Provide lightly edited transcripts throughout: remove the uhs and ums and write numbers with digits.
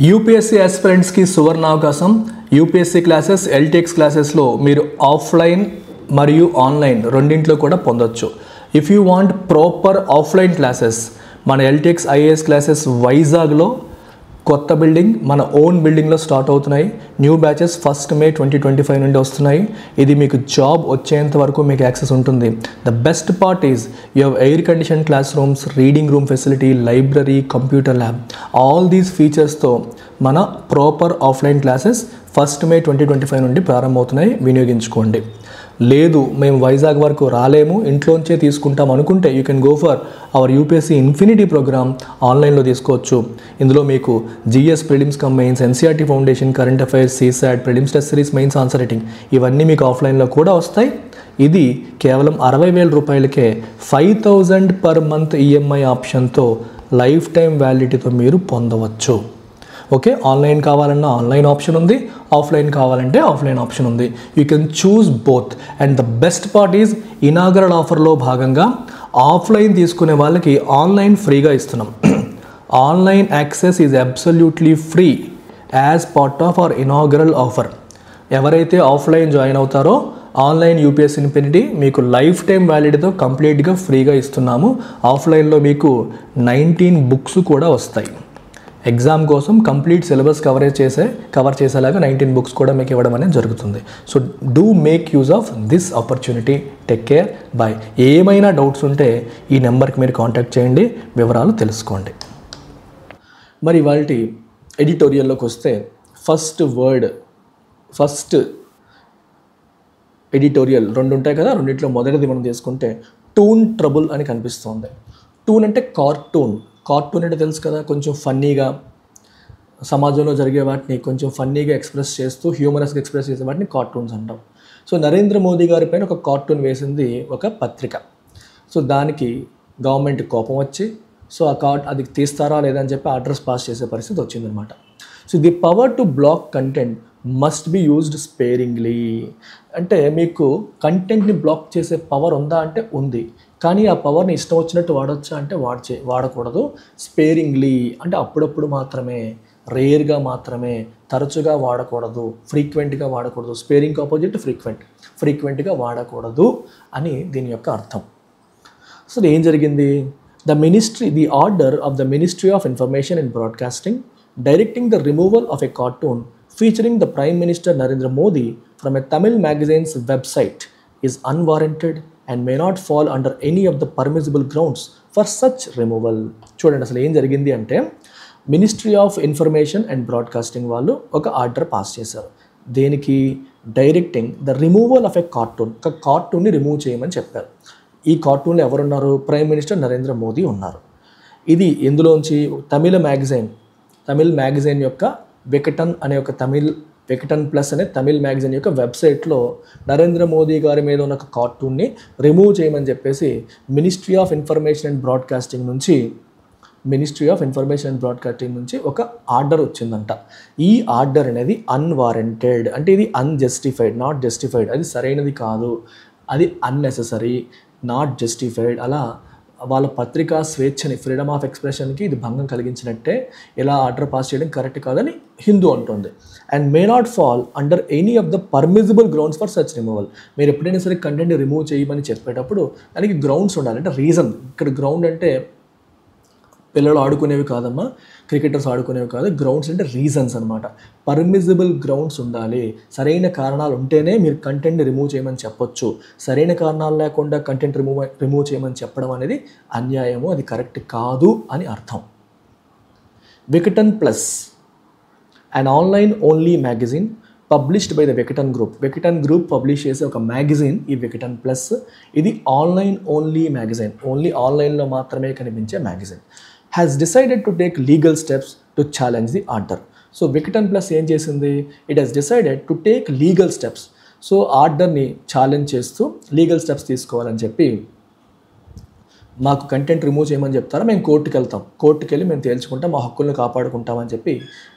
UPSC ఆస్పిరెంట్స్కి సువర్ణ అవకాశం. UPSC classes LTX క్లాసెస్లో మీరు ఆఫ్లైన్ మరియు ఆన్లైన్ రెండింటిలో కూడా పొందొచ్చు. If you want proper offline classes, మన ఎల్టీఎక్స్ ఐఏఎస్ క్లాసెస్ వైజాగ్లో కొత్త బిల్డింగ్, మన ఓన్ బిల్డింగ్లో స్టార్ట్ అవుతున్నాయి. న్యూ బ్యాచెస్ 1 May 2025 నుండి వస్తున్నాయి. ఇది మీకు జాబ్ వచ్చేంత వరకు మీకు యాక్సెస్ ఉంటుంది. The best part is you have air condition class rooms, reading room facility, library, computer lab. All these ఫీచర్స్తో మన ప్రాపర్ ఆఫ్లైన్ క్లాసెస్ 1 May 2025 నుండి ప్రారంభమవుతున్నాయి. వినియోగించుకోండి. లేదు మేము వైజాగ్ వరకు రాలేము, ఇంట్లోంచే తీసుకుంటాం అనుకుంటే you can go for our UPSC infinity program. ఆన్లైన్లో తీసుకోవచ్చు. ఇందులో మీకు GS prelims cum mains, NCERT foundation, current affairs, CSAT, prelims test series, mains answer writing ఇవన్నీ మీకు ఆఫ్లైన్లో కూడా వస్తాయి. ఇది కేవలం 60,000 రూపాయలకే 5,000 పర్ మంత్ ఈఎంఐ ఆప్షన్తో లైఫ్ టైం వ్యాలిడిటీతో మీరు పొందవచ్చు. ఓకే, ఆన్లైన్ కావాలన్నా ఆన్లైన్ ఆప్షన్ ఉంది, ఆఫ్లైన్ కావాలంటే ఆఫ్లైన్ ఆప్షన్ ఉంది. You can choose both. And the best part is inaugural ఆఫర్లో భాగంగా ఆఫ్లైన్ తీసుకునే వాళ్ళకి ఆన్లైన్ ఫ్రీగా ఇస్తున్నాం. Online access is absolutely free as part of our inaugural offer. ఎవరైతే ఆఫ్లైన్ జాయిన్ అవుతారో ఆన్లైన్ యూపీఎస్సీ ఇన్ఫినిటీ మీకు లైఫ్ టైం వ్యాలిడిటీతో కంప్లీట్గా ఫ్రీగా ఇస్తున్నాము. ఆఫ్లైన్లో మీకు 19 బుక్స్ కూడా వస్తాయి. ఎగ్జామ్ కోసం కంప్లీట్ సిలబస్ కవర్ చేసేలాగా 19 బుక్స్ కూడా మీకు ఇవ్వడం అనేది జరుగుతుంది. So do make use of this opportunity. Take care, bye. ఏమైనా డౌట్స్ ఉంటే ఈ నెంబర్కి మీరు కాంటాక్ట్ చేయండి, వివరాలు తెలుసుకోండి. మరి ఇవాళ ఎడిటోరియల్లోకి వస్తే ఫస్ట్ ఎడిటోరియల్ 2 ఉంటాయి కదా, రెండిట్లో మొదటిది మనం తీసుకుంటే టూన్ ట్రబుల్ అని కనిపిస్తుంది. టూన్ అంటే కార్టూన్ అంటే తెలుసు కదా, కొంచెం ఫన్నీగా సమాజంలో జరిగే వాటిని కొంచెం ఫన్నీగా ఎక్స్ప్రెస్ చేస్తూ హ్యూమరస్గా ఎక్స్ప్రెస్ చేసే వాటిని కార్టూన్స్ అంటాం. సో నరేంద్ర మోదీ గారి పైన ఒక కార్టూన్ వేసింది ఒక పత్రిక. సో దానికి గవర్నమెంట్ కోపం వచ్చి సో అది తీస్తారా లేదని చెప్పి ఆర్డర్స్ పాస్ చేసే పరిస్థితి వచ్చిందనమాట. So the power to block content must be used sparingly. అంటే మీకు కంటెంట్ని బ్లాక్ చేసే పవర్ ఉందా అంటే ఉంది, కానీ ఆ పవర్ని ఇష్టం వచ్చినట్టు వాడచ్చా అంటే వాడకూడదు. స్పేరింగ్లీ అంటే అప్పుడప్పుడు మాత్రమే, రేర్గా మాత్రమే, తరచుగా వాడకూడదు, ఫ్రీక్వెంట్గా వాడకూడదు. స్పేరింగ్ ఆపోజిట్ ఫ్రీక్వెంట్గా వాడకూడదు అని దీని యొక్క అర్థం. సో ఏం జరిగింది? The order of the ministry of information and broadcasting directing the removal of a cartoon featuring the Prime Minister Narendra Modi from a Tamil magazine's website is unwarranted and may not fall under any of the permissible grounds for such removal. చూడండి అసలు ఏం జరిగింది అంటే, ministry of information and broadcasting వాళ్ళు ఒక order pass చేశారు. దేనికి? Directing the removal of a cartoon. ఒక కార్టూన్ని రిమూవ్ చేయమని చెప్పారు. ఈ కార్టూన్లో ఎవరున్నారు? ప్రైమ్ మినిస్టర్ నరేంద్ర మోదీ ఉన్నారు. ఇది ఎందులోంచి? తమిళ్ మ్యాగజైన్ యొక్క వికటన్ ప్లస్ అనే తమిళ్ మ్యాగజైన్ యొక్క వెబ్సైట్లో నరేంద్ర మోదీ గారి మీద ఉన్న ఒక కార్టూన్ని రిమూవ్ చేయమని చెప్పేసి ministry of information and broadcasting నుంచి ఒక ఆర్డర్ వచ్చిందంట. ఈ ఆర్డర్ అనేది అన్వారెంటెడ్, అంటే ఇది అన్జస్టిఫైడ్, నాట్ జస్టిఫైడ్. అది సరైనది కాదు, అది అన్నెసెసరీ, నాట్ జస్టిఫైడ్. అలా వాళ్ళ పత్రికా స్వేచ్ఛని, ఫ్రీడమ్ ఆఫ్ ఎక్స్ప్రెషన్కి ఇది భంగం కలిగించినట్టే. ఇలా ఆర్డర్ పాస్ చేయడం కరెక్ట్ కాదని హిందూ అంటుంది. And may not fall under any of the permissible grounds for such removal. మీరు ఎప్పుడైనా సరే కంటెంట్ రిమూవ్ చేయమని చెప్పేటప్పుడు దానికి గ్రౌండ్స్ ఉండాలి. అంటే రీజన్. ఇక్కడ గ్రౌండ్ అంటే పిల్లలు ఆడుకునేవి కాదమ్మా, క్రికెటర్స్ ఆడుకునేవి కాదు. గ్రౌండ్స్ అంటే రీజన్స్ అనమాట. పర్మిసిబుల్ గ్రౌండ్స్ ఉండాలి. సరైన కారణాలు ఉంటేనే మీరు కంటెంట్ని రిమూవ్ చేయమని చెప్పొచ్చు. సరైన కారణాలు లేకుండా కంటెంట్ రిమూవ్ చేయమని చెప్పడం అనేది అన్యాయము, అది కరెక్ట్ కాదు అని అర్థం. Vikatan plus, an online only magazine published by the Vikatan group publish చేసే ఒక మ్యాగజైన్ ఈ వికటన్ ప్లస్. ఇది ఆన్లైన్ ఓన్లీ మ్యాగజైన్, ఓన్లీ ఆన్లైన్లో మాత్రమే కనిపించే magazine. has decided to take legal steps to challenge the order. So Vikatan plus ఏం చేసింది? It has decided to take legal steps. So ఆర్డర్ని ఛాలెంజ్ చేస్తూ లీగల్ స్టెప్స్ తీసుకోవాలని చెప్పి, మాకు కంటెంట్ రిమూవ్ చేయమని చెప్తారా, మేము కోర్టుకి వెళ్ళి మేము తేల్చుకుంటాం, మా హక్కులను కాపాడుకుంటామని చెప్పి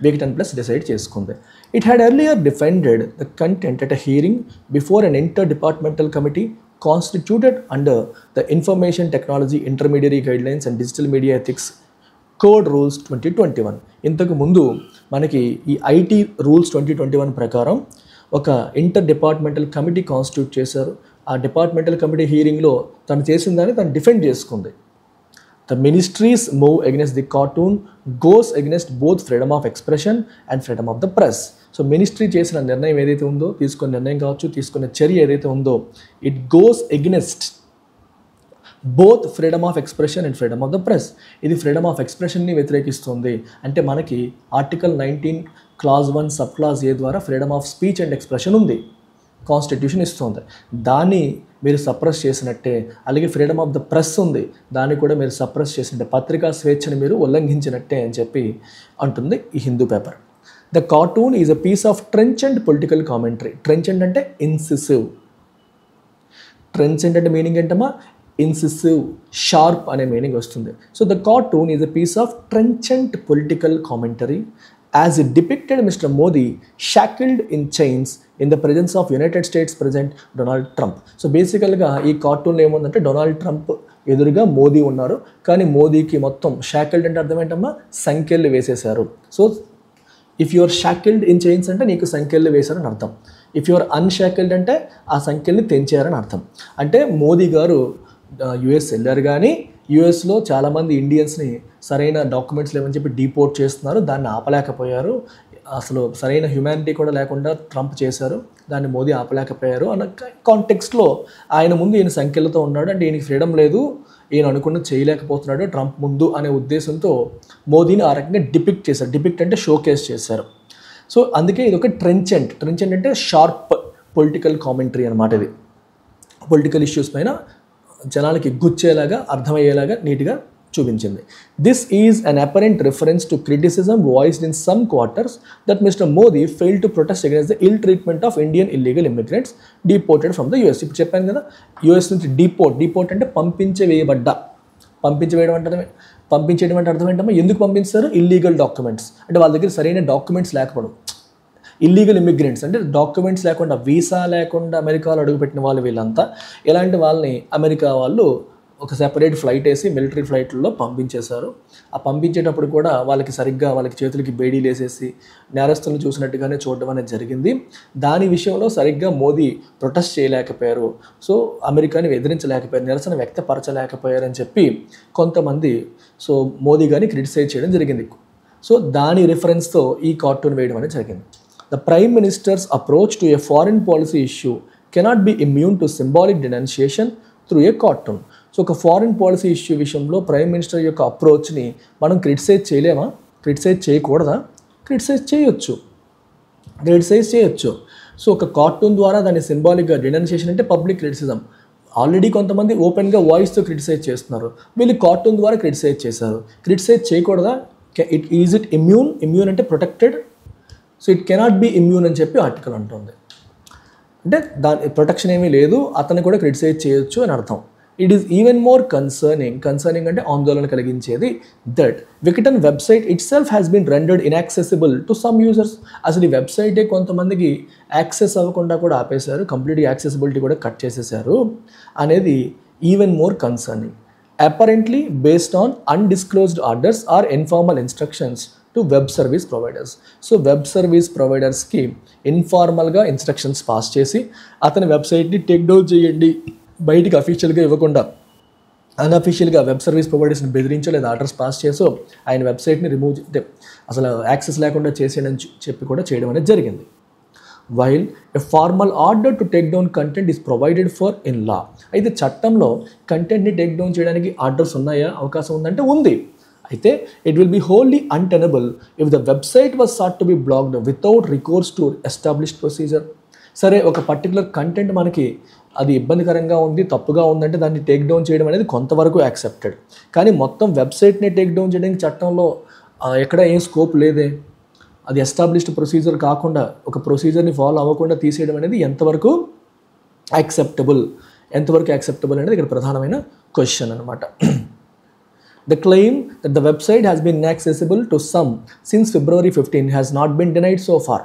వికటన్ ప్లస్ డిసైడ్ చేసుకుంది. It had earlier defended the content at a hearing before an inter departmental committee constituted under the Information Technology Intermediary Guidelines and Digital Media Ethics code rules 2021. ఇంతకు ముందు మనకి ఈ ఐటీ రూల్స్ 2021 ప్రకారం ఒక inter departmental committee constitute చేశారు. ఆ departmental committee హీరింగ్లో తను చేసిన దాన్ని తను డిఫెండ్ చేసుకుంది. The ministries move against the cartoon goes against both freedom of expression and freedom of the press. So ministry చేసిన నిర్ణయం ఏదైతే ఉందో, తీసుకున్న నిర్ణయం కావచ్చు, తీసుకున్న చర్య ఏదైతే ఉందో, it goes against both freedom of expression and freedom of the press. ఇది ఫ్రీడమ్ ఆఫ్ ఎక్స్ప్రెషన్ని వ్యతిరేకిస్తుంది. అంటే మనకి article 19 clause 1 sub clause A ద్వారా freedom of speech and expression ఉంది, కాన్స్టిట్యూషన్ ఇస్తుంది. దాన్ని మీరు సప్రెస్ చేసినట్టే. అలాగే ఫ్రీడమ్ ఆఫ్ ద ప్రెస్ ఉంది, దాన్ని కూడా మీరు సప్రెస్ చేసినట్టే, పత్రికా స్వేచ్ఛని మీరు ఉల్లంఘించినట్టే అని చెప్పి అంటుంది ఈ Hindu paper. The cartoon is a piece of trenchant political commentary. Trenchant అంటే ఇన్సిసివ్. ట్రెంచెంట్ అంటే మీనింగ్ ఏంటమ్మా? ఇన్సిసివ్, షార్ప్ అనే మీనింగ్ వస్తుంది. So the cartoon is a piece of trenchant political commentary as it depicted Mr. Modi shackled in chains in the presence of United States President Donald Trump. So బేసికల్గా ఈ కార్టూన్లో ఏముందంటే Donald Trump ఎదురుగా మోదీ ఉన్నారు, కానీ మోదీకి మొత్తం షాకిల్డ్ అంటే అర్థం ఏంటమ్మా? సంఖ్యలు వేసేశారు. So if you are shackled in chains అంటే నీకు సంఖ్యలు వేశారని అర్థం. ఇఫ్ యు ఆర్ అన్షాకిల్డ్ అంటే ఆ సంఖ్యల్ని తెంచారని అర్థం. అంటే మోదీ గారు యుఎస్ వెళ్ళారు, కానీ యుఎస్లో చాలామంది ఇండియన్స్ని సరైన డాక్యుమెంట్స్ లేవని చెప్పి డీపోర్ట్ చేస్తున్నారు. దాన్ని ఆపలేకపోయారు. అసలు సరైన హ్యుమానిటీ కూడా లేకుండా ట్రంప్ చేశారు, దాన్ని మోదీ ఆపలేకపోయారు అన్న కాంటెక్స్ట్లో ఆయన ముందు ఈయన సంఖ్యలతో ఉన్నాడు. అంటే ఈయనకి ఫ్రీడమ్ లేదు, ఈయన అనుకున్నది చేయలేకపోతున్నాడు ట్రంప్ ముందు అనే ఉద్దేశంతో మోదీని ఆ రకంగా డిపిక్ట్ చేశారు. డిపిక్ట్ అంటే షోకేస్ చేశారు. సో అందుకే ఇది ఒక ట్రెంచెంట్. ట్రెంచెంట్ అంటే షార్ప్ పొలిటికల్ కామెంటరీ అనమాట. ఇది పొలిటికల్ ఇష్యూస్ పైన జనాలకి గుచ్చేలాగా, అర్థమయ్యేలాగా నీట్గా చూపించింది. This is an apparent reference to criticism voiced in some quarters that mister Modi failed to protest against the ill treatment of Indian illegal immigrants deported from the US. ఇప్పుడు చెప్పాను కదా, యూఎస్ నుంచి deport అంటే పంపించవేయడం అంటే అర్థం ఏంటమ్మా? ఎందుకు పంపిస్తారు? ఇల్లీగల్ డాక్యుమెంట్స్ అంటే వాళ్ళ దగ్గర సరైన డాక్యుమెంట్స్ లేకపోవడం. ఇల్లీగల్ ఇమిగ్రెంట్స్ అంటే డాక్యుమెంట్స్ లేకుండా, వీసా లేకుండా అమెరికాలో అడుగుపెట్టిన వాళ్ళు వీళ్ళంతా. ఇలాంటి వాళ్ళని అమెరికా వాళ్ళు ఒక సెపరేట్ ఫ్లైట్ వేసి మిలిటరీ ఫ్లైట్లలో పంపించేశారు. ఆ పంపించేటప్పుడు కూడా వాళ్ళకి సరిగ్గా వాళ్ళకి చేతులకి బేడీలు వేసేసి నేరస్తులను చూసినట్టుగానే చూడడం అనేది జరిగింది. దాని విషయంలో సరిగ్గా మోదీ ప్రొటెస్ట్ చేయలేకపోయారు. సో అమెరికాని ఎదిరించలేకపోయారు, నిరసన వ్యక్తపరచలేకపోయారని చెప్పి కొంతమంది సో మోదీ గారిని క్రిటిసైజ్ చేయడం జరిగింది. సో దాని రిఫరెన్స్తో ఈ కార్టూన్ వేయడం అనేది జరిగింది. The Prime Minister's approach to a foreign policy issue cannot be immune to symbolic denunciation through a cartoon. So ఒక ఫారిన్ పాలసీ ఇష్యూ విషయంలో ప్రైమ్ మినిస్టర్ యొక్క అప్రోచ్ని మనం క్రిటిసైజ్ చేయలేమా? క్రిటిసైజ్ చేయకూడదా? క్రిటిసైజ్ చేయొచ్చు. సో ఒక కార్టూన్ ద్వారా దాన్ని సింబాలిక్గా డినౌన్సియేషన్ అంటే పబ్లిక్ క్రిటిసిజం. ఆల్రెడీ కొంతమంది ఓపెన్గా వాయిస్తో క్రిటిసైజ్ చేస్తున్నారు, వీళ్ళు కార్టూన్ ద్వారా క్రిటిసైజ్ చేశారు. క్రిటిసైజ్ చేయకూడదా? ఈజ్ ఇట్ ఇమ్యూన్ అంటే protected. So it cannot be immune అని చెప్పి ఆర్టికల్ అంటుంది. అంటే దాని ప్రొటెక్షన్ ఏమీ లేదు, అతన్ని కూడా క్రిటిసైజ్ చేయొచ్చు అని అర్థం. It is even more concerning అంటే ఆందోళన కలిగించేది that Vikatan website itself has been rendered inaccessible to some users. అసలు ఈ వెబ్సైటే కొంతమందికి యాక్సెస్ అవ్వకుండా కూడా ఆపేశారు, కంప్లీట్గా యాక్సెసిబిలిటీ కూడా కట్ చేసేసారు అనేది even more concerning. Apparently based on undisclosed orders or informal instructions to web service providers. So web service ప్రొవైడర్స్కి ఇన్ఫార్మల్గా ఇన్స్ట్రక్షన్స్ పాస్ చేసి అతని వెబ్సైట్ని టేక్ డౌన్ చేయండి, బయటికి అఫీషియల్గా ఇవ్వకుండా అన్అఫీషియల్గా వెబ్ సర్వీస్ ప్రొవైడర్స్ని బెదిరించో లేదా ఆర్డర్స్ పాస్ చేసో ఆయన వెబ్సైట్ని రిమూవ్ అంటే అసలు యాక్సెస్ లేకుండా చేసేయని చెప్పి కూడా చేయడం అనేది జరిగింది. While a formal order to take down content is provided for in law. అయితే చట్టంలో కంటెంట్ని టేక్ డౌన్ చేయడానికి ఆర్డర్స్ ఉన్నాయా, అవకాశం ఉందంటే ఉంది. అయితే it will be wholly untenable if the website was sought to be blocked without recourse to established procedure. సరే ఒక పర్టికులర్ కంటెంట్ మనకి అది ఇబ్బందికరంగా ఉంది, తప్పుగా ఉందంటే దాన్ని టేక్ డౌన్ చేయడం అనేది కొంతవరకు యాక్సెప్టెడ్. కానీ మొత్తం వెబ్సైట్ని టేక్ డౌన్ చేయడానికి చట్టంలో ఎక్కడ ఏం స్కోప్ లేదే. అది ఎస్టాబ్లిష్డ్ ప్రొసీజర్ కాకుండా ఒక ప్రొసీజర్ని ఫాలో అవ్వకుండా తీసేయడం అనేది ఎంతవరకు యాక్సెప్టబుల్ అనేది ఇక్కడ ప్రధానమైన క్వశ్చన్ అనమాట. The claim that the website has been inaccessible to some since February 15 has not been denied so far.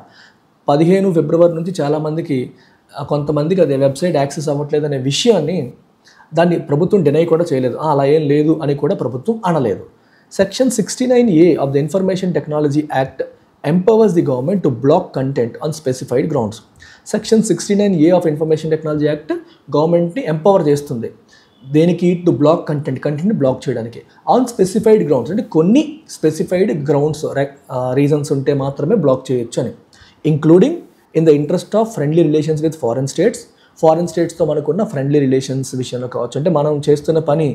15 ఫిబ్రవరి నుంచి చాలామందికి కొంతమందికి అది వెబ్సైట్ యాక్సెస్ అవ్వట్లేదు అనే విషయాన్ని దాన్ని ప్రభుత్వం డినై కూడా చేయలేదు, అలా ఏం లేదు అని కూడా ప్రభుత్వం అనలేదు. Section 69A of the Information Technology Act empowers the government to block content on specified grounds. Section 69A of Information Technology Act గవర్నమెంట్ని ఎంపవర్ చేస్తుంది దేనికి, టు బ్లాక్ కంటెంట్ని బ్లాక్ చేయడానికి ఆన్ స్పెసిఫైడ్ గ్రౌండ్స్, అంటే కొన్ని స్పెసిఫైడ్ గ్రౌండ్స్ రీజన్స్ ఉంటే మాత్రమే block చేయొచ్చు అని, including in the interest of friendly relations with foreign స్టేట్స్తో మనకున్న ఫ్రెండ్లీ రిలేషన్స్ విషయంలో కావచ్చు, అంటే మనం చేస్తున్న పని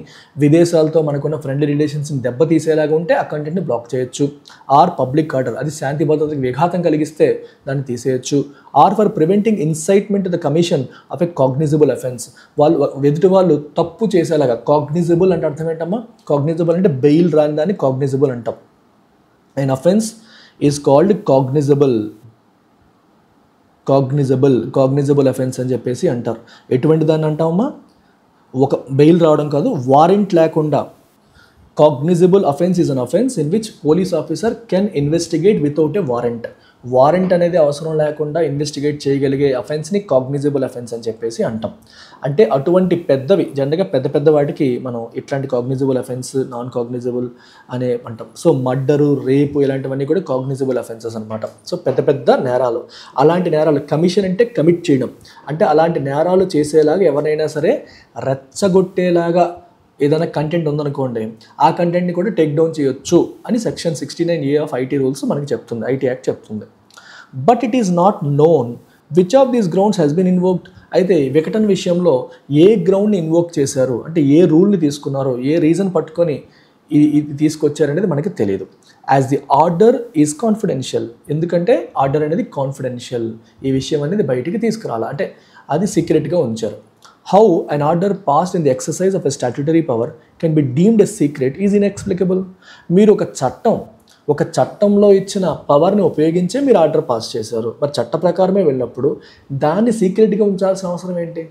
విదేశాలతో మనకున్న ఫ్రెండ్లీ రిలేషన్స్ని దెబ్బతీసేలాగా ఉంటే ఆ కంటెంట్ని బ్లాక్ చేయొచ్చు. ఆర్ పబ్లిక్ ఆర్డర్, అది శాంతి భద్రతకి విఘాతం కలిగిస్తే దాన్ని తీసేయచ్చు. Or for preventing incitement to the commission of a cognizable offence, ఎదుటి వాళ్ళు తప్పు చేసేలాగా. కాగ్నిజబుల్ అంటే అర్థం ఏంటమ్మా? కాగ్నిజబుల్ అంటే బెయిల్ రాని దాన్ని కాగ్నిజబుల్ అంటాం. an offense is called cognizable offence అని చెప్పేసి అంటారు. ఎటువంటి దాన్ని అంటామమ్మా? ఒక బెయిల్ రావడం కాదు, వారెంట్ లేకుండా. Cognizable offence is an offence in which police officer can investigate without a warrant అనేది అవసరం లేకుండా ఇన్వెస్టిగేట్ చేయగలిగే అఫెన్స్ని కాగ్నిజబుల్ అఫెన్స్ అని చెప్పేసి అంటాం. అంటే అటువంటి పెద్దవి, జనరల్గా పెద్ద వాటికి మనం ఇట్లాంటి కాగ్నిజబుల్ అఫెన్స్, నాన్ కాగ్నిజబుల్ అనే అంటాం. సో మర్డరు, రేపు ఇలాంటివన్నీ కూడా కాగ్నిజబుల్ అఫెన్సెస్ అనమాట. సో పెద్ద నేరాలు, అలాంటి నేరాలు. కమిషన్ అంటే కమిట్ చేయడం, అంటే అలాంటి నేరాలు చేసేలాగా ఎవరైనా సరే రెచ్చగొట్టేలాగా ఏదైనా కంటెంట్ ఉందనుకోండి, ఆ కంటెంట్ని కూడా టేక్ డౌన్ చేయొచ్చు అని section 69A of IT rules మనకి చెప్తుంది, ఐటీ యాక్ట్ చెప్తుంది. But it is not known which of these grounds has been invoked. అయితే వికటన్ విషయంలో ఏ గ్రౌండ్ని ఇన్వోక్ చేశారు, అంటే ఏ రూల్ని తీసుకున్నారో, ఏ రీజన్ పట్టుకొని ఇది తీసుకొచ్చారనేది మనకి తెలియదు. As the order is confidential, ఎందుకంటే ఆర్డర్ అనేది కాన్ఫిడెన్షియల్, ఈ విషయం అనేది బయటికి తీసుకురావాలి, అంటే అది సీక్రెట్గా ఉంచారు. How an order passed in the exercise of a statutory power can be deemed a secret is inexplicable. మీరు ఒక చట్టంలో ఇచ్చిన పవర్ని ఉపయోగించే మీరు ఆర్డర్ పాస్ చేశారు, మరి చట్ట ప్రకారమే వెళ్ళినప్పుడు దాన్ని సీక్రెట్గా ఉంచాల్సిన అవసరం ఏంటి?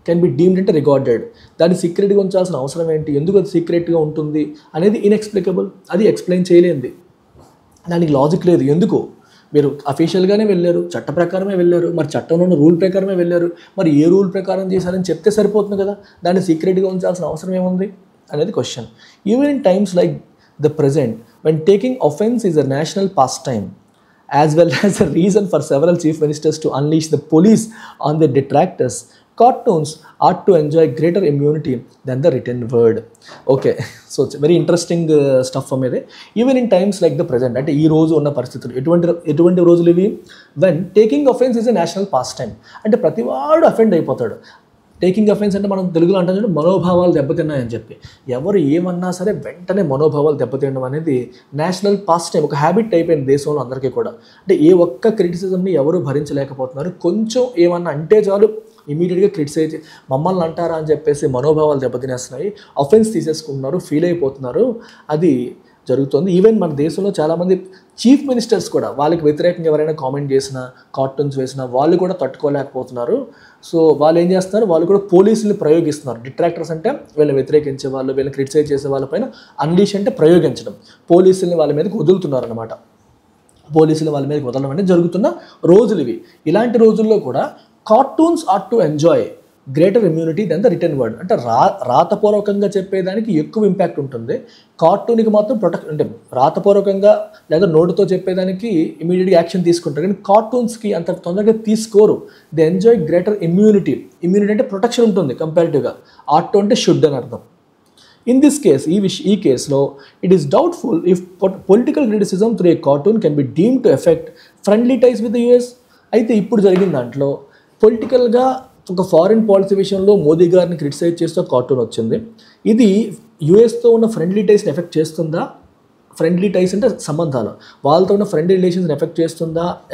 కెన్ బి డీమ్డ్ అంటే రికార్డెడ్, దాన్ని సీక్రెట్గా ఉంచాల్సిన అవసరం ఏంటి? ఎందుకు అది సీక్రెట్గా ఉంటుంది అనేది ఇన్ఎక్స్ప్లికబుల్, అది ఎక్స్ప్లెయిన్ చేయలేంది, దానికి లాజిక్ లేదు. ఎందుకు? మీరు అఫీషియల్గానే వెళ్ళారు, చట్ట ప్రకారమే వెళ్ళారు, మరి చట్టంలో ఉన్న రూల్ ప్రకారమే వెళ్ళారు, మరి ఏ రూల్ ప్రకారం చేశారని చెప్తే సరిపోతుంది కదా, దాన్ని సీక్రెట్గా ఉంచాల్సిన అవసరం ఏముంది అనేది question. Even in times like the present when taking offence is a national pass time as well as a reason for several chief ministers to unleash the police on their detractors, cartoons ought to enjoy greater immunity than the written word. Okay, so it's very interesting stuff for me. Even in times like the present, అంటే ఈ రోజు ఉన్న పరిస్థితులు ఎటువంటి రోజులు ఇవి? when taking offense is a national pastime, అంటే ప్రతివాడు అఫెండ్ అయిపోతాడు. టేకింగ్ అఫెన్స్ అంటే మనం తెలుగులో అంటాం చూడండి, మనోభావాలు దెబ్బతిన్నాయని చెప్పి. ఎవరు ఏమన్నా సరే వెంటనే మనోభావాలు దెబ్బతినడం అనేది నేషనల్ పాస్ టైం, ఒక హ్యాబిట్ అయిపోయింది దేశంలో అందరికీ కూడా. అంటే ఏ ఒక్క క్రిటిసిజంని ఎవరు భరించలేకపోతున్నారు, కొంచెం ఏమన్నా అంటే చాలు ఇమీడియట్గా క్రిటిసైజ్, మమ్మల్ని అంటారా అని చెప్పేసి మనోభావాలు దెబ్బతినేస్తున్నాయి, అఫెన్స్ తీసేసుకుంటున్నారు, ఫీల్ అయిపోతున్నారు, అది జరుగుతుంది. ఈవెన్ మన దేశంలో చాలామంది చీఫ్ మినిస్టర్స్ కూడా వాళ్ళకి వ్యతిరేకంగా ఎవరైనా కామెంట్ చేసినా, కార్టూన్స్ వేసినా వాళ్ళు కూడా తట్టుకోలేకపోతున్నారు. సో వాళ్ళు ఏం చేస్తున్నారు, వాళ్ళు కూడా పోలీసుల్ని ప్రయోగిస్తున్నారు. డిట్రాక్టర్స్ అంటే వీళ్ళని వ్యతిరేకించే వాళ్ళు, వీళ్ళని క్రిటిసైజ్ చేసే వాళ్ళపైన అన్లీష్ అంటే ప్రయోగించడం, పోలీసుల్ని వాళ్ళ మీదకి వదులుతున్నారు అనమాట. పోలీసులు వాళ్ళ మీదకి వదలడం అనేది జరుగుతున్న రోజులు ఇవి. ఇలాంటి రోజుల్లో కూడా cartoons are to enjoy greater immunity than the written word, అంటే రాతపూర్వకంగా చెప్పేదానికి ఎక్కువ ఇంపాక్ట్ ఉంటుంది, కార్టూన్కి మాత్రం ప్రొటెక్ట్, అంటే రాతపూర్వకంగా లేదా నోటుతో చెప్పేదానికి ఇమీడియట్గా యాక్షన్ తీసుకుంటారు, కానీ కార్టూన్స్కి అంత తొందరగా తీసుకోరు. దే ఎంజాయ్ గ్రేటర్ ఇమ్యూనిటీ అంటే ప్రొటెక్షన్ ఉంటుంది కంపారిటివ్గా. ఆర్ట్ టు అంటే షుడ్ అని అర్థం. ఇన్ దిస్ కేస్, ఈ కేసులో it is doubtful if political criticism through a cartoon can be deem to affect friendly ties with the US. అయితే ఇప్పుడు జరిగిన దాంట్లో పొలిటికల్గా ఒక ఫారిన్ పాలసీ విషయంలో మోదీ గారిని క్రిటిసైజ్ చేస్తూ కార్టూన్ వచ్చింది. ఇది యూఎస్తో ఉన్న ఫ్రెండ్లీ టైస్ని ఎఫెక్ట్ చేస్తుందా? ఫ్రెండ్లీ టైస్ అంటే సంబంధాలు, వాళ్ళతో ఉన్న ఫ్రెండ్లీ రిలేషన్స్ని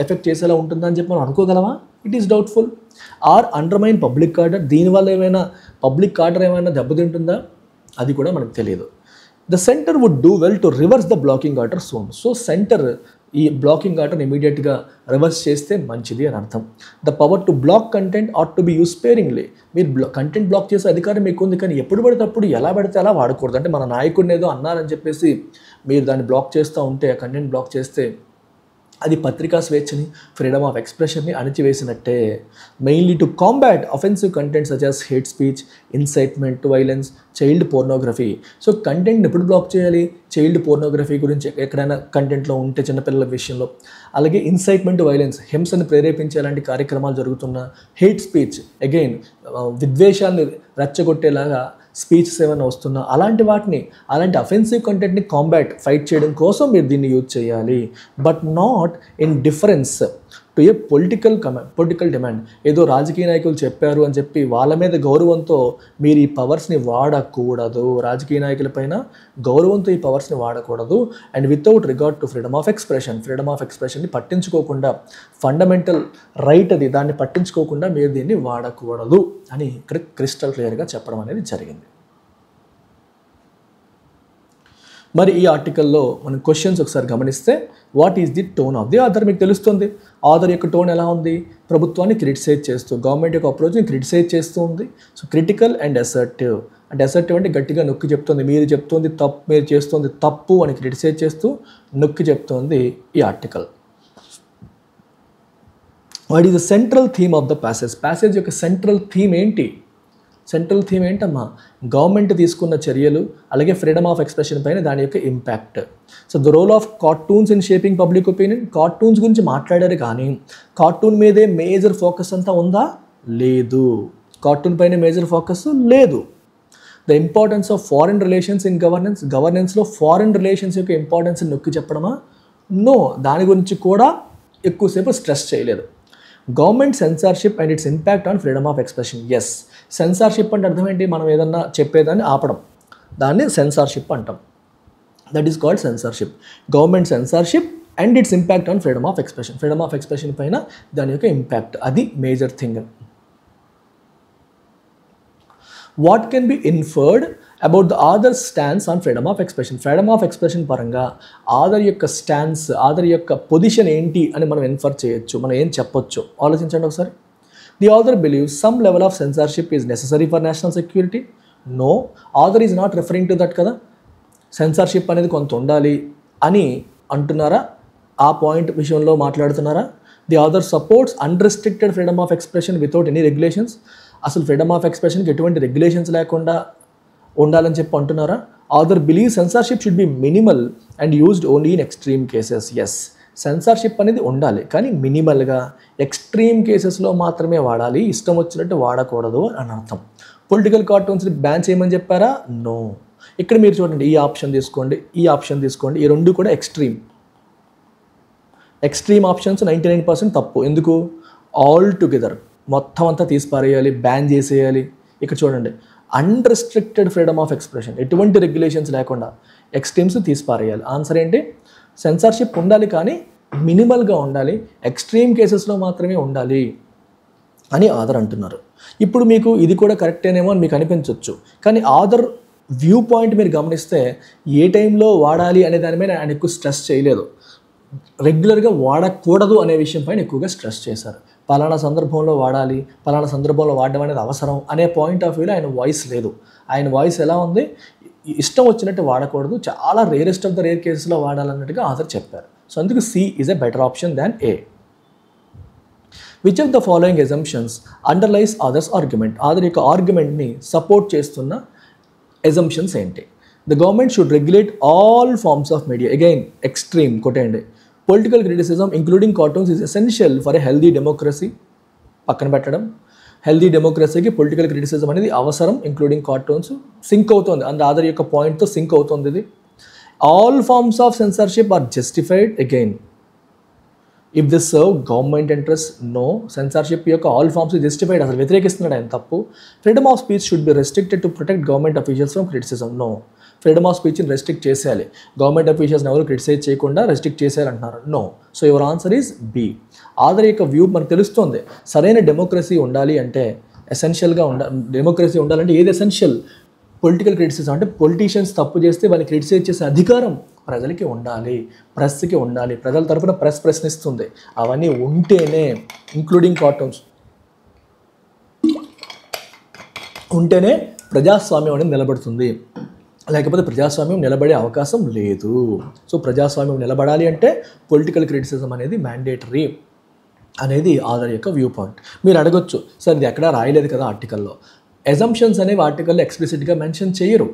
ఎఫెక్ట్ చేసేలా ఉంటుందా అని చెప్పి మనం అనుకోగలమా? It is doubtful. Or undermine public order, దీనివల్ల ఏమైనా పబ్లిక్ ఆర్డర్ ఏమైనా దెబ్బతింటుందా? అది కూడా మనకు తెలియదు. The centre would do well to reverse the blocking order soon. So centre ఈ బ్లాకింగ్ ఆర్డర్ని ఇమీడియట్గా రివర్స్ చేస్తే మంచిది అని అర్థం. The power to block content are to be use sparingly. మీరు కంటెంట్ బ్లాక్ చేసే అధికారం మీకు ఉంది, కానీ ఎప్పుడు పడితే అప్పుడు ఎలా పడితే అలా వాడకూడదు. అంటే మన నాయకుడిని ఏదో అన్నారని చెప్పేసి మీరు దాన్ని బ్లాక్ చేస్తూ ఉంటే, ఆ కంటెంట్ బ్లాక్ చేస్తే అది పత్రికా స్వేచ్ఛని, ఫ్రీడమ్ ఆఫ్ ఎక్స్ప్రెషన్ని అణిచివేసినట్టే. Mainly to combat offensive content such as hate speech, incitement to violence, child pornography. So కంటెంట్ని ఎప్పుడు బ్లాక్ చేయాలి? చైల్డ్ పోర్నోగ్రఫీ గురించి ఎక్కడైనా కంటెంట్లో ఉంటే చిన్నపిల్లల విషయంలో. అలాగే ఇన్సైట్మెంట్ వైలెన్స్, హింసను ప్రేరేపించే లాంటి కార్యక్రమాలు జరుగుతున్న, హేట్ స్పీచ్, అగైన్ విద్వేషాన్ని రెచ్చగొట్టేలాగా స్పీచెస్ ఏమైనా వస్తున్నా అలాంటి వాటిని, అలాంటి అఫెన్సివ్ కంటెంట్ని ఫైట్ చేయడం కోసం మీరు దీన్ని యూజ్ చేయాలి. But not in difference to A political demand. ఏదో రాజకీయ నాయకులు చెప్పారు అని చెప్పి వాళ్ళ మీద గౌరవంతో మీరు ఈ పవర్స్ని వాడకూడదు. రాజకీయ నాయకుల పైన గౌరవంతో ఈ పవర్స్ని వాడకూడదు. And without regard to freedom of ఎక్స్ప్రెషన్ని పట్టించుకోకుండా, ఫండమెంటల్ రైట్ అది, దాన్ని పట్టించుకోకుండా మీరు దీన్ని వాడకూడదు అని క్రిస్టల్ క్లియర్గా చెప్పడం అనేది జరిగింది. మరి ఈ ఆర్టికల్లో మనం క్వశ్చన్స్ ఒకసారి గమనిస్తే, what is the tone of the author? మీకు తెలుస్తుంది ఆథర్ యొక్క టోన్ ఎలా ఉంది? ప్రభుత్వాన్ని క్రిటిసైజ్ చేస్తూ, గవర్నమెంట్ యొక్క అప్రోచ్ని క్రిటిసైజ్ చేస్తూ ఉంది. So critical and assertive. అంటే అసర్టివ్ అంటే గట్టిగా నొక్కి చెప్తుంది, మీరు చేస్తుంది తప్పు అని క్రిటిసైజ్ చేస్తూ నొక్కి చెప్తుంది ఈ article. What is the central theme of the passage యొక్క సెంట్రల్ థీమ్ ఏంటమ్మా? గవర్నమెంట్ తీసుకున్న చర్యలు, అలాగే ఫ్రీడమ్ ఆఫ్ ఎక్స్ప్రెషన్ పైన దాని యొక్క impact. So the role of cartoons in shaping public opinion. Cartoons గురించి మాట్లాడారు కానీ కార్టూన్ మీదే మేజర్ ఫోకస్ అంతా ఉందా? లేదు. కార్టూన్ పైన మేజర్ ఫోకస్ లేదు. The importance of foreign relations in గవర్నెన్స్లో ఫారిన్ రిలేషన్స్ యొక్క ఇంపార్టెన్స్ నొక్కి చెప్పడమా? నో, దాని గురించి కూడా ఎక్కువసేపు స్ట్రెస్ చేయలేదు. Government censorship and its impact on freedom of expression. Yes, censorship అంటే అర్థం ఏంటి? మనం ఏదన్నా చెప్పేదాన్ని ఆపడం, దాన్ని సెన్సార్షిప్ అంటాం. That is called censorship. Government censorship and its impact on freedom of expression పైన దాని యొక్క ఇంపాక్ట్, అది major thing. What can be inferred about the author stance on freedom of expression పరంగా ఆథర్ యొక్క స్టాన్స్, ఆథర్ యొక్క position ఏంటి అని మనం ఇన్ఫర్ చేయొచ్చు, మనం ఏం చెప్పొచ్చు? ఆలోచించండి ఒకసారి. The author believes some level of censorship is necessary for national security. No, author is not referring to that కదా. సెన్సార్షిప్ అనేది కొంత ఉండాలి అని అంటున్నారా? ఆ పాయింట్ విషయంలో మాట్లాడుతున్నారా? The author supports unrestricted freedom of expression without any regulations. అసలు ఫ్రీడమ్ ఆఫ్ ఎక్స్ప్రెషన్కి ఎటువంటి రెగ్యులేషన్స్ లేకుండా ఉండాలని చెప్పి అంటున్నారా? Author believe censorship should be minimal and used only in extreme cases. Yes, censorship అనేది ఉండాలి కానీ మినిమల్గా, ఎక్స్ట్రీమ్ కేసెస్లో మాత్రమే వాడాలి, ఇష్టం వచ్చినట్టు వాడకూడదు అని అర్థం. పొలిటికల్ కార్టూన్స్ని బ్యాన్ చేయమని చెప్పారా? నో. ఇక్కడ మీరు చూడండి, ఈ ఆప్షన్ తీసుకోండి, ఈ రెండు కూడా ఎక్స్ట్రీమ్ ఆప్షన్స్ 99% తప్పు. ఎందుకు? ఆల్ టుగెదర్ మొత్తం అంతా తీసి పారేయాలి, బ్యాన్ చేసేయాలి. ఇక్కడ చూడండి, అన్రెస్ట్రిక్టెడ్ ఫ్రీడమ్ ఆఫ్ ఎక్స్ప్రెషన్, ఎటువంటి రెగ్యులేషన్స్ లేకుండా ఎక్స్ట్రీమ్స్ తీసి పారేయాలి. ఆన్సర్ ఏంటి? సెన్సార్షిప్ ఉండాలి కానీ మినిమల్గా ఉండాలి, ఎక్స్ట్రీమ్ కేసెస్లో మాత్రమే ఉండాలి అని ఆథర్ అంటున్నారు. ఇప్పుడు మీకు ఇది కూడా కరెక్టేనేమో అని మీకు అనిపించవచ్చు, కానీ ఆథర్ వ్యూ పాయింట్ మీరు గమనిస్తే ఏ టైంలో వాడాలి అనే దాని మీద ఆయన ఎక్కువ స్ట్రెస్ చేయలేదు. రెగ్యులర్గా వాడకూడదు అనే విషయం పైన ఎక్కువగా స్ట్రెస్ చేశారు. పలానా సందర్భంలో వాడాలి, పలానా సందర్భంలో వాడడం అనేది అవసరం అనే పాయింట్ ఆఫ్ వ్యూలో ఆయన వాయిస్ లేదు. ఆయన వాయిస్ ఎలా ఉంది? ఇష్టం వచ్చినట్టు వాడకూడదు, చాలా రేరెస్ట్ ఆఫ్ ద రేర్ కేసెస్లో వాడాలన్నట్టుగా ఆథర్ చెప్పారు. సో అందుకు C is a better option than A. Which of the following assumptions underlies author's argument? Author యొక్క ఆర్గ్యుమెంట్ని సపోర్ట్ చేస్తున్న ఎజంప్షన్స్ ఏంటి? The government should regulate all forms of media. Again extreme కొట్టేయండి. Political criticism including cartoons is essential for a healthy democracy. పక్కన పెట్టడం, healthy డెమోక్రసీకి political criticism అనేది అవసరం, ఇంక్లూడింగ్ కార్టూన్స్. సింక్ అవుతుంది, అండ్ ఆథర్ యొక్క పాయింట్తో సింక్ అవుతుంది ఇది. All forms of censorship are justified. Again if this serve government interest, no. Censorship యొక్క ఆల్ ఫార్మ్స్ జస్టిఫైడ్, అసలు వ్యతిరేకిస్తున్నాడు ఆయన, తప్పు. Freedom of speech should be restricted to protect government officials from criticism. No, freedom of స్పీచ్ని restrict చేసేయాలి, government అఫీషియల్స్ని ఎవరు criticize చేయకుండా రెస్ట్రిక్ట్ చేసేయాలంటున్నారు. No. So your answer is B. Author యొక్క వ్యూ మనకు తెలుస్తుంది. సరైన డెమోక్రసీ ఉండాలి అంటే ఎసెన్షియల్గా డెమోక్రసీ ఉండాలంటే ఏది ఎసెన్షియల్? Political criticism. అంటే పొలిటీషియన్స్ తప్పు చేస్తే వాళ్ళని క్రిటిసైజ్ చేసే అధికారం ప్రజలకి ఉండాలి, ప్రెస్కి ఉండాలి, ప్రజల తరపున ప్రెస్ ప్రశ్నిస్తుంది. అవన్నీ ఉంటేనే, ఇంక్లూడింగ్ కార్టూన్స్ ఉంటేనే ప్రజాస్వామ్యం అనేది నిలబడుతుంది, లేకపోతే ప్రజాస్వామ్యం నిలబడే అవకాశం లేదు. సో ప్రజాస్వామ్యం నిలబడాలి అంటే పొలిటికల్ క్రిటిసిజం అనేది మ్యాండేటరీ అనేది ఆథర్ యొక్క వ్యూ పాయింట్. మీరు అడగొచ్చు, సార్ ఇది ఎక్కడా రాయలేదు కదా ఆర్టికల్లో. ఎజంప్షన్స్ అనేవి ఆర్టికల్లో ఎక్స్ప్లిసిట్గా మెన్షన్ చేయరు,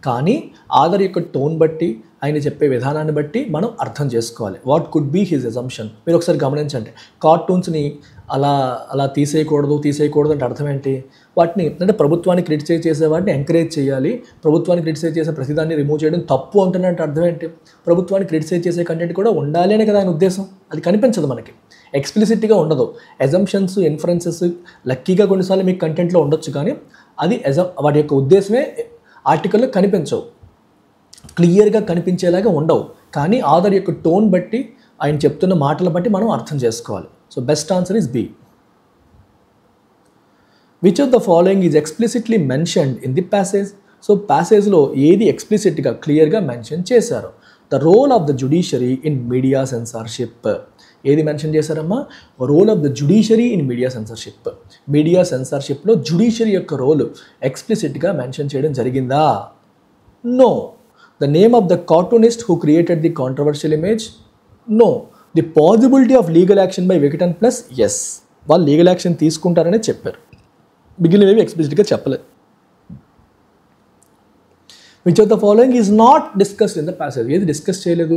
కానీ ఆథర్ యొక్క టోన్ బట్టి ఆయన చెప్పే విధానాన్ని బట్టి మనం అర్థం చేసుకోవాలి what could be his assumption. మీరు ఒకసారి గమనించండి, కార్టూన్స్ని అలా తీసేయకూడదు అంటే అర్థం ఏంటి? వాటిని అంటే ప్రభుత్వాన్ని క్రిటిసైజ్ చేసే వాటిని ఎంకరేజ్ చేయాలి, ప్రభుత్వాన్ని క్రిటిసైజ్ చేసే ప్రతిదాన్ని రిమూవ్ చేయడం తప్పు అంటున్నట్టు అర్థం ఏంటి? ప్రభుత్వాన్ని క్రిటిసైజ్ చేసే కంటెంట్ కూడా ఉండాలి అనే కదా ఆయన ఉద్దేశం. అది కనిపించదు మనకి, ఎక్స్ప్లిసిట్గా ఉండదు. ఎజంప్షన్స్, ఇన్ఫరెన్సెస్ లక్కీగా కొన్నిసార్లు మీకు కంటెంట్లో ఉండొచ్చు, కానీ అది వాటి యొక్క ఉద్దేశమే ఆర్టికల్లో కనిపించవు, క్లియర్గా కనిపించేలాగా ఉండవు. కానీ ఆథర్ యొక్క టోన్ బట్టి ఆయన చెప్తున్న మాటల బట్టి మనం అర్థం చేసుకోవాలి. So best answer is B. Which of the following is explicitly mentioned in the passage? So ప్యాసేజ్లో ఏది ఎక్స్ప్లిసిట్గా క్లియర్గా మెన్షన్ చేశారు? The role of the judiciary in media censorship. ఏది మెన్షన్ చేశారమ్మా? Role of the judiciary in media censorship. Media సెన్సార్షిప్లో judiciary యొక్క role ఎక్స్ప్లిసిట్గా మెన్షన్ చేయడం జరిగిందా? No. The name of the cartoonist who created the controversial image? No. The possibility of legal action by Vikatan plus? Yes, వాళ్ళు legal action తీసుకుంటారనే చెప్పారు, మిగిలినవి ఎక్స్ప్లిసిట్గా చెప్పలేదు. Which of the following is not discussed in the passage? ఏది discuss చేయలేదు?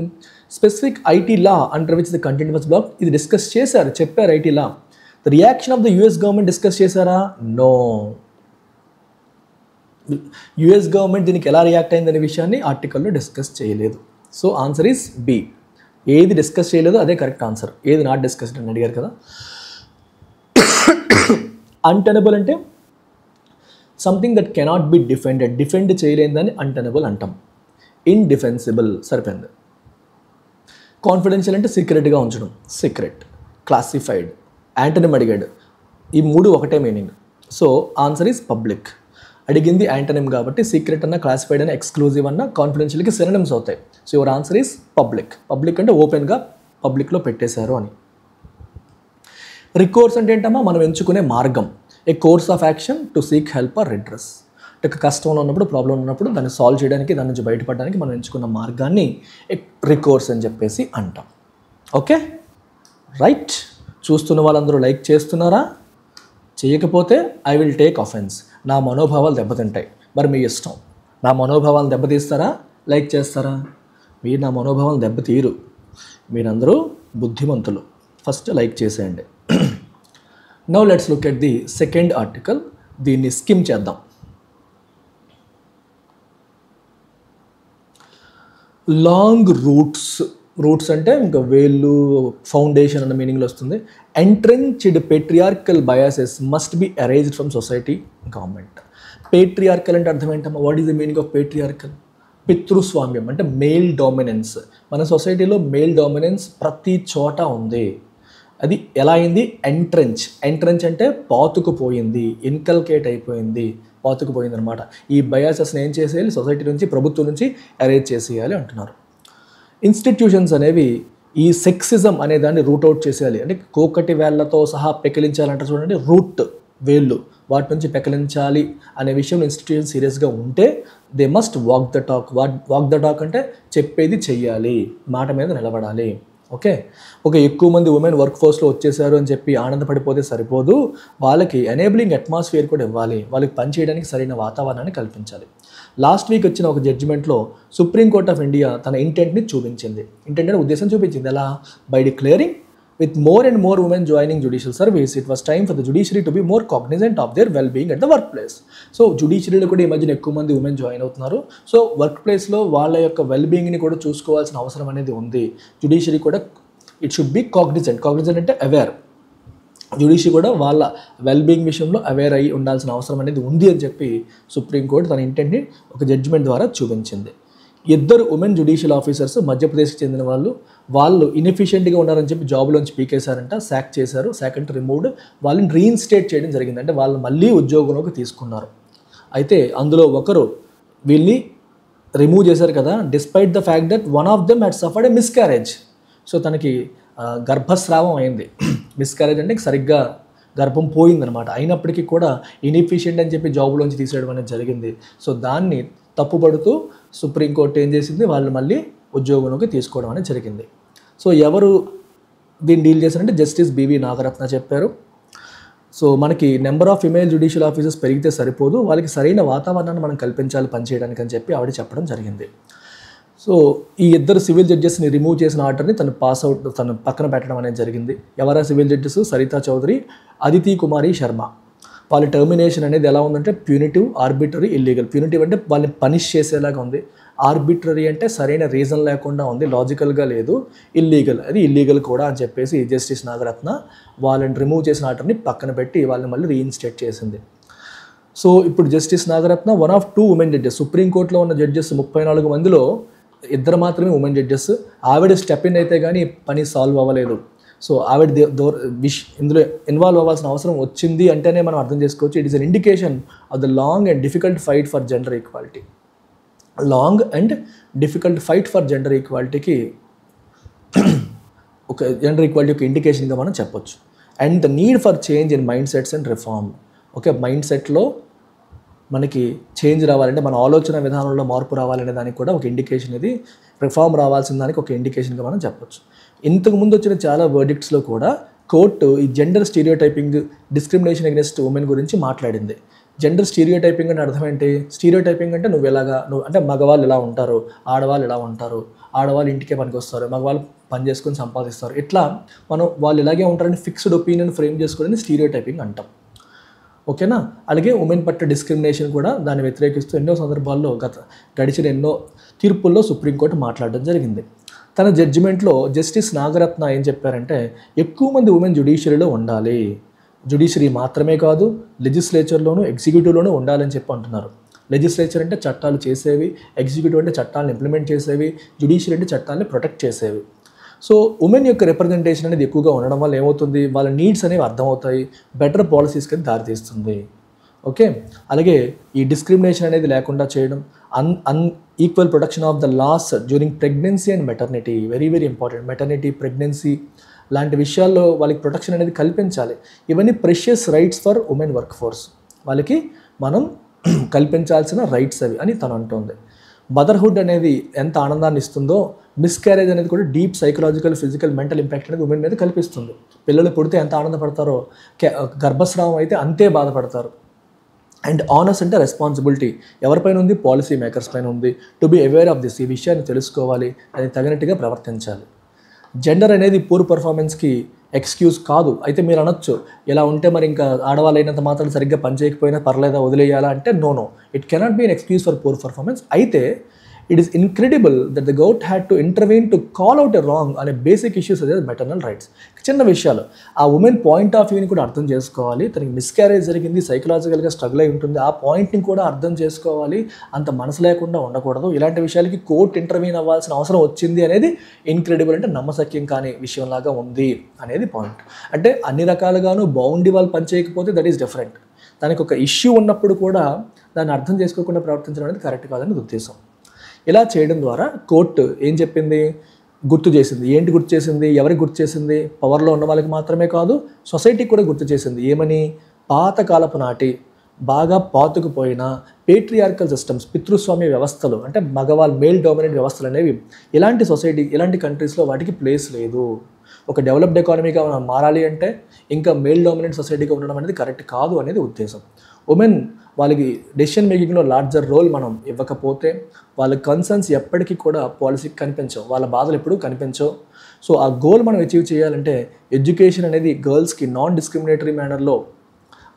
Specific IT law under which the content was block, ఇది discuss చేశారు, చెప్పారు IT law. The reaction of the US government discuss చేశారా? నో. యూఎస్ గవర్నమెంట్ దీనికి ఎలా react అయిందనే విషయాన్ని ఆర్టికల్లో డిస్కస్ చేయలేదు. So answer is B. ఏది డిస్కస్ చేయలేదు అదే కరెక్ట్ ఆన్సర్. ఏది నాట్ డిస్కస్డ్ అని అడిగారు కదా. అన్టెనబుల్ అంటే something that cannot be defended, defend చేయలేదని అన్టెనబుల్ అంటాం. ఇన్డిఫెన్సిబుల్ సరిపోయింది. కాన్ఫిడెన్షియల్ అంటే సీక్రెట్గా ఉంచడం, సీక్రెట్. క్లాసిఫైడ్, యాంటనిమ్ అడిగాడు, ఈ మూడు ఒకటే meaning. So answer is public. అడిగింది యాంటనిమ్ కాబట్టి సీక్రెట్ అన్న, క్లాసిఫైడ్ అన్న, ఎక్స్క్లూజివ్ అన్న, కాన్ఫిడెన్షియల్కి సినోనిమ్స్ అవుతాయి. So your answer is public. Public అంటే ఓపెన్గా పబ్లిక్లో పెట్టేశారు అని. రికోర్స్ అంటే ఏంటమ్మా? మనం ఎంచుకునే మార్గం. A course of action to seek help or redress. అంటే కష్టంలో ఉన్నప్పుడు, ప్రాబ్లం ఉన్నప్పుడు దాన్ని సాల్వ్ చేయడానికి, దాని నుంచి బయటపడడానికి మనం ఎంచుకున్న మార్గాన్ని రికోర్స్ అని చెప్పేసి అంటాం. Okay, right. చూస్తున్న వాళ్ళందరూ లైక్ చేస్తున్నారా? చేయకపోతే ఐ విల్ టేక్ అఫెన్స్. నా మనోభావాలు దెబ్బతింటాయి. మరి మీ ఇష్టం. నా మనోభావాలు దెబ్బతీస్తారా, లైక్ చేస్తారా? మీరు నా మనోభావాలు దెబ్బతీరు. మీరందరూ బుద్ధిమంతులు. ఫస్ట్ లైక్ చేసేయండి. Now let's look at the second article. దీన్ని స్కిమ్ చేద్దాం. లాంగ్ రూట్స్ అంటే ఇంకా వేళ్ళు, ఫౌండేషన్ అన్న మీనింగ్లో వస్తుంది. Entrenched patriarchal biases must be erased from society, government. Patriarchal అంటే అర్థం ఏంటమ్మా? What is the meaning of patriarchal? పితృస్వామ్యం అంటే మేల్ డామినెన్స్. మన సొసైటీలో మేల్ డామినెన్స్ ప్రతి చోట ఉంది. అది ఎలా అయింది? ఎంట్రెంచ్ అంటే పాతుకుపోయింది, ఇన్కల్కేట్ అయిపోయింది, పాతుకుపోయింది అనమాట. ఈ బయాసెస్ని ఏం చేసేయాలి? సొసైటీ నుంచి, ప్రభుత్వం నుంచి అరేంజ్ చేసేయాలి అంటున్నారు. ఇన్స్టిట్యూషన్స్ అనేవి ఈ సెక్సిజం అనే దాన్ని రూట్ అవుట్ చేసేయాలి. అంటే కోకటి వేళ్లతో సహా పెకిలించాలంటే చూడండి, రూట్ వేళ్ళు, వాటి నుంచి పెకిలించాలి అనే విషయం ఇన్స్టిట్యూషన్ సీరియస్గా ఉంటే they must walk the talk. Walk the talk అంటే చెప్పేది చెయ్యాలి, మాట మీద నిలబడాలి. ఓకే, ఎక్కువ మంది ఉమెన్ వర్క్ ఫోర్స్లో వచ్చేసారు అని చెప్పి ఆనందపడిపోతే సరిపోదు. వాళ్ళకి ఎనేబులింగ్ అట్మాస్ఫియర్ కూడా ఇవ్వాలి, వాళ్ళకి పనిచేయడానికి సరైన వాతావరణాన్ని కల్పించాలి. లాస్ట్ వీక్ వచ్చిన ఒక జడ్జిమెంట్లో సుప్రీంకోర్ట్ ఆఫ్ ఇండియా తన ఇంటెంట్ని చూపించింది. ఇంటెంట్ అంటే ఉద్దేశం చూపించింది. ఎలా? By declaring with more and more women joining judicial service, it was time for the judiciary to be more cognizant of their well-being at the workplace. So judiciaryలో కూడా ఈ మధ్యన ఎక్కువ మంది ఉమెన్ జాయిన్ అవుతున్నారు. సో వర్క్ ప్లేస్లో వాళ్ళ యొక్క వెల్బీయింగ్ని కూడా చూసుకోవాల్సిన అవసరం అనేది ఉంది. జుడిషియరీ కూడా ఇట్ షుడ్ బి కాగ్నిజెంట్ అంటే అవేర్. జుడిషియరీ కూడా వాళ్ళ వెల్బీయింగ్ విషయంలో అవేర్ అయ్యి ఉండాల్సిన అవసరం అనేది ఉంది అని చెప్పి సుప్రీంకోర్టు తన ఇంటెంట్ని ఒక జడ్జిమెంట్ ద్వారా చూపించింది. 2 ఉమెన్ జ్యుడిషియల్ ఆఫీసర్స్ మధ్యప్రదేశ్కి చెందిన వాళ్ళు ఇన్ఎఫిషియెంట్గా ఉన్నారని చెప్పి జాబ్లోంచి పీకేశారంట, శాక్ చేశారు. శాక్ అంటే రిమూవ్డ్. వాళ్ళని రీఇన్స్టేట్ చేయడం జరిగింది, అంటే వాళ్ళు మళ్ళీ ఉద్యోగంలోకి తీసుకున్నారు. అయితే అందులో ఒకరు వీళ్ళని రిమూవ్ చేశారు కదా, despite the fact that one of them had suffered a miscarriage. So తనకి గర్భస్రావం అయింది. మిస్క్యారేజ్ అంటే సరిగ్గా గర్భం పోయిందనమాట. అయినప్పటికీ కూడా ఇన్ఎఫిషియెంట్ అని చెప్పి జాబ్లోంచి తీసేయడం అనేది జరిగింది. సో దాన్ని తప్పుపడుతూ సుప్రీంకోర్టు ఏం చేసింది? వాళ్ళు మళ్ళీ ఉద్యోగంలోకి తీసుకోవడం అనేది జరిగింది. సో ఎవరు దీన్ని డీల్ చేశారంటే జస్టిస్ బివి నాగరత్న చెప్పారు. సో మనకి number of female judicial officers పెరిగితే సరిపోదు, వాళ్ళకి సరైన వాతావరణాన్ని మనం కల్పించాలి పనిచేయడానికి అని చెప్పి ఆవిడ చెప్పడం జరిగింది. సో ఈ ఇద్దరు సివిల్ జడ్జెస్ని రిమూవ్ చేసిన ఆర్డర్ని తను తను పక్కన పెట్టడం అనేది జరిగింది. ఎవరా సివిల్ జడ్జెస్? సరితా చౌదరి, అదితి కుమారి శర్మ. వాళ్ళ టర్మినేషన్ అనేది ఎలా ఉందంటే ప్యూనిటివ్, ఆర్బిటరీ, ఇల్లీగల్. ప్యూనిటివ్ అంటే వాళ్ళని పనిష్ చేసేలాగా ఉంది. ఆర్బిటరీ అంటే సరైన రీజన్ లేకుండా ఉంది, లాజికల్గా లేదు. ఇల్లీగల్, అది ఇల్లీగల్ కూడా అని చెప్పేసి జస్టిస్ నాగరత్న వాళ్ళని రిమూవ్ చేసిన ఆర్డర్ని పక్కన పెట్టి వాళ్ళని మళ్ళీ రీఇన్స్టేట్ చేసింది. సో ఇప్పుడు justice Nagarathna one of 2 women judges. సుప్రీంకోర్టులో ఉన్న జడ్జెస్ 34 మందిలో ఇద్దరు మాత్రమే ఉమెన్ జడ్జెస్. ఆవిడ స్టెప్ ఇన్ అయితే కానీ పని సాల్వ్ అవ్వలేదు. సో ఆవిడ ఇందులో ఇన్వాల్వ్ అవ్వాల్సిన అవసరం వచ్చింది అంటేనే మనం అర్థం చేసుకోవచ్చు. It is an indication of the long and difficult fight for gender equality. Long and difficult fight for gender ఈక్వాలిటీకి ఒక జెండర్ ఈక్వాలిటీ యొక్క ఇండికేషన్గా మనం చెప్పొచ్చు. And the need for change in mindsets and reform. Okay, మైండ్ సెట్లో మనకి change రావాలంటే మన ఆలోచన విధానంలో మార్పు రావాలనే దానికి కూడా ఒక ఇండికేషన్, ఇది రిఫార్మ్ రావాల్సిన దానికి ఒక ఇండికేషన్గా మనం చెప్పొచ్చు. ఇంతకుముందు వచ్చిన చాలా వర్డిక్ట్స్లో కూడా కోర్టు ఈ gender stereotyping, discrimination against women గురించి మాట్లాడింది. జెండర్ స్టీరియోటైపింగ్ అంటే అర్థం ఏంటి? స్టీరియోటైపింగ్ అంటే నువ్వు అంటే మగవాళ్ళు ఇలా ఉంటారు, ఆడవాళ్ళు ఇలా ఉంటారు, ఆడవాళ్ళు ఇంటికే పనికి వస్తారు, మగవాళ్ళు పని చేసుకొని సంపాదిస్తారు, ఇట్లా మనం వాళ్ళు ఇలాగే ఉంటారని ఫిక్స్డ్ ఒపీనియన్ ఫ్రేమ్ చేసుకోవడానికి స్టీరియోటైపింగ్ అంటాం. ఓకేనా? అలాగే ఉమెన్ పట్ల డిస్క్రిమినేషన్ కూడా దాన్ని వ్యతిరేకిస్తూ ఎన్నో సందర్భాల్లో గడిచిన ఎన్నో తీర్పుల్లో సుప్రీంకోర్టు మాట్లాడడం జరిగింది. తన జడ్జిమెంట్లో జస్టిస్ నాగరత్న ఏం చెప్పారంటే ఎక్కువ మంది ఉమెన్ జ్యుడిషియరీలో ఉండాలి. జ్యుడిషియరీ మాత్రమే కాదు, లెజిస్లేచర్లోనూ ఎగ్జిక్యూటివ్లోనూ ఉండాలని చెప్పి అంటున్నారు. లెజిస్లేచర్ అంటే చట్టాలు చేసేవి, ఎగ్జిక్యూటివ్ అంటే చట్టాలను ఇంప్లిమెంట్ చేసేవి, జ్యుడిషియరీ అంటే చట్టాలను ప్రొటెక్ట్ చేసేవి. సో ఉమెన్ యొక్క రిప్రజెంటేషన్ అనేది ఎక్కువగా ఉండడం వల్ల ఏమవుతుంది, వాళ్ళ నీడ్స్ అనేవి అర్థమవుతాయి, బెటర్ పాలసీస్కి దారితీస్తుంది. ఓకే, అలాగే ఈ డిస్క్రిమినేషన్ అనేది లేకుండా చేయడం, equal protection of the laws during pregnancy and maternity, very very important. Maternity, pregnancy లాంటి విషయాల్లో వాళ్ళకి ప్రొటెక్షన్ అనేది కల్పించాలి. ఇవన్నీ precious rights for women work force, వాళ్ళకి మనం కల్పించాల్సిన రైట్స్ అవి అని తను అంటుంది. మదర్హుడ్ అనేది ఎంత ఆనందాన్ని ఇస్తుందో, మిస్క్యారేజ్ అనేది కూడా deep psychological, physical, mental impact అనేది ఉమెన్ మీద కల్పిస్తుంది. పిల్లలు పుడితే ఎంత ఆనందపడతారో, గర్భస్రావం అయితే అంతే బాధపడతారు. అండ్ ఆనర్స్ అంటే రెస్పాన్సిబిలిటీ ఎవరిపైన ఉంది? పాలసీ మేకర్స్ పైన ఉంది. To be aware of this, ఈ విషయాన్ని తెలుసుకోవాలి, అది తగినట్టుగా ప్రవర్తించాలి. జెండర్ అనేది పూర్ పర్ఫార్మెన్స్కి ఎక్స్క్యూజ్ కాదు. అయితే మీరు అనొచ్చు, ఇలా ఉంటే మరి ఇంకా ఆడవాళ్ళు అయినంత మాత్రం సరిగ్గా పనిచేయకపోయినా పర్లేదా, వదిలేయాలా అంటే no, it cannot be an excuse for poor performance. అయితే it is incredible that the government had to intervene to call out a wrong అనే బేసిక్ ఇష్యూస్ అదే మెటర్నల్ రైట్స్. చిన్న విషయాలు ఆ ఉమెన్ పాయింట్ ఆఫ్ వ్యూని కూడా అర్థం చేసుకోవాలి. తనకి మిస్క్యారేజ్ జరిగింది, సైకలాజికల్గా స్ట్రగుల్ అయి ఉంటుంది, ఆ పాయింట్ని కూడా అర్థం చేసుకోవాలి. అంత మనసు లేకుండా ఉండకూడదు. ఇలాంటి విషయాలకి కోర్టు ఇంటర్వీన్ అవ్వాల్సిన అవసరం వచ్చింది అనేది ఇన్క్రెడిబుల్, అంటే నమ్మశక్యం కాని విషయంలాగా ఉంది అనేది పాయింట్. అంటే అన్ని రకాలుగాను బాగుండి వాళ్ళు పని చేయకపోతే దట్ ఈస్ డిఫరెంట్. దానికి ఒక ఇష్యూ ఉన్నప్పుడు కూడా దాన్ని అర్థం చేసుకోకుండా ప్రవర్తించడం అనేది కరెక్ట్ కాదనేది ఉద్దేశం. ఇలా చేయడం ద్వారా కోర్టు ఏం చెప్పింది? గుర్తు చేసింది. ఏంటి గుర్తు చేసింది? ఎవరికి గుర్తు చేసింది? పవర్లో ఉన్న వాళ్ళకి మాత్రమే కాదు, సొసైటీకి కూడా గుర్తు చేసింది. ఏమని? పాతకాలపు నాటి బాగా పాతుకుపోయిన పేట్రియార్కల్ సిస్టమ్స్, పితృస్వామ్య వ్యవస్థలు, అంటే మగవాళ్ళు మేల్ డామినేట్ వ్యవస్థలు అనేవి ఇలాంటి సొసైటీ, ఇలాంటి కంట్రీస్లో వాటికి ప్లేస్ లేదు. ఒక డెవలప్డ్ ఎకానమీగా మనం మారాలి అంటే ఇంకా మేల్ డామినేట్ సొసైటీగా ఉండడం అనేది కరెక్ట్ కాదు అనేది ఉద్దేశం. ఉమెన్ వాళ్ళకి డెసిషన్ మేకింగ్లో లార్జర్ రోల్ మనం ఇవ్వకపోతే వాళ్ళ కన్సర్న్స్ ఎప్పటికీ కూడా పాలసీకి కనిపించవు, వాళ్ళ బాధలు ఎప్పుడూ కనిపించవు. సో ఆ గోల్ మనం అచీవ్ చేయాలంటే ఎడ్యుకేషన్ అనేది గర్ల్స్కి నాన్ డిస్క్రిమినేటరీ మేనర్లో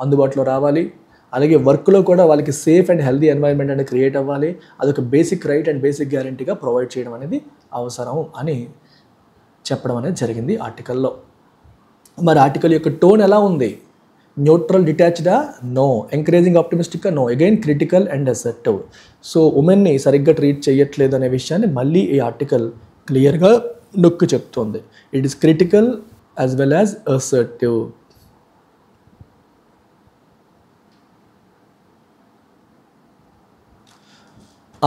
అందుబాటులో రావాలి. అలాగే వర్క్లో కూడా వాళ్ళకి సేఫ్ అండ్ హెల్దీ ఎన్వైర్న్మెంట్ అనేది క్రియేట్ అవ్వాలి. అదొక బేసిక్ రైట్ అండ్ బేసిక్ గ్యారంటీగా ప్రొవైడ్ చేయడం అనేది అవసరం అని చెప్పడం అనేది జరిగింది ఆర్టికల్లో. మరి ఆర్టికల్ యొక్క టోన్ ఎలా ఉంది? న్యూట్రల్, డిటాచ్డా? నో. ఎంకరేజింగ్, ఆప్టిమిస్టిక్గా? No. Again critical and assertive. So ఉమెన్ని సరిగ్గా ట్రీట్ చేయట్లేదు అనే విషయాన్ని మళ్ళీ ఈ ఆర్టికల్ క్లియర్గా నొక్కి చెప్తోంది. It is critical as well as assertive.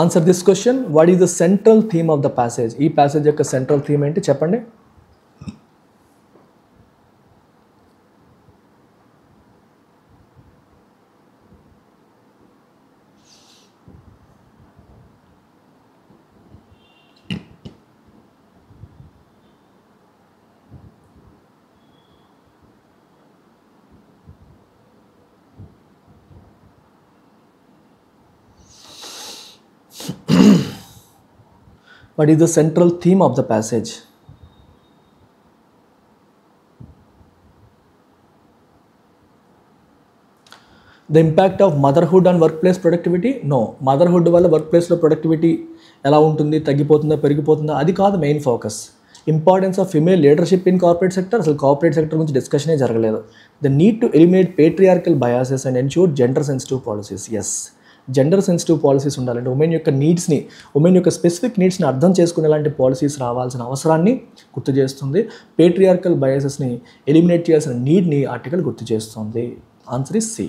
Answer this question. What is the central theme of the passage? ఈ ప్యాసేజ్ యొక్క సెంట్రల్ థీమ్ ఏంటి చెప్పండి. What is the central theme of the passage? The impact of motherhood on workplace productivity? No. Motherhood వల్ల వర్క్ప్లేస్లో productivity ఎలా ఉంటుంది, తగ్గిపోతుందా, పెరిగిపోతుందా, అది కాదు main focus. Importance of female leadership in corporate sector, అసలు కార్పొరేట్ సెక్టర్ గురించి డిస్కషనే జరగలేదు. The need to eliminate patriarchal biases and ensure gender sensitive policies. Yes, gender sensitive policies ఉండాలంటే ఉమెన్ యొక్క నీడ్స్ని, ఉమెన్ యొక్క స్పెసిఫిక్ నీడ్స్ని అర్థం చేసుకునేలాంటి పాలసీస్ రావాల్సిన అవసరాన్ని గుర్తు చేస్తుంది. పేట్రియార్కల్ బయాసెస్ని ఎలిమినేట్ చేయాల్సిన నీడ్ని ఆర్టికల్ గుర్తు చేస్తుంది. Answer is C.